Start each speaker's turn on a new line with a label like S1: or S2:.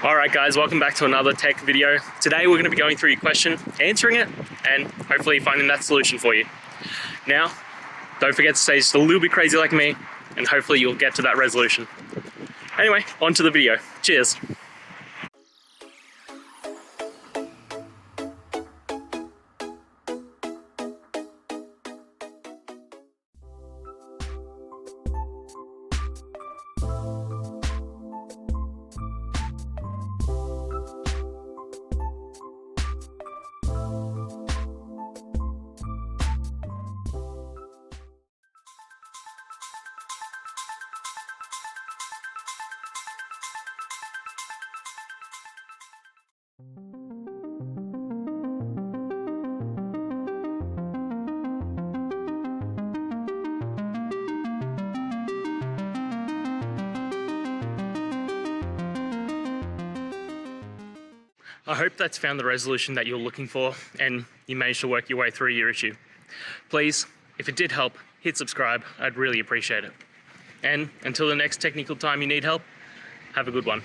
S1: Alright guys, welcome back to another tech video. Today we're going to be going through your question, answering it, and hopefully finding that solution for you. Now, don't forget to stay just a little bit crazy like me, and hopefully you'll get to that resolution. Anyway, on to the video. Cheers! I hope that's found the resolution that you're looking for and you managed to work your way through your issue. Please, if it did help, hit subscribe. I'd really appreciate it. And until the next technical time you need help, have a good one.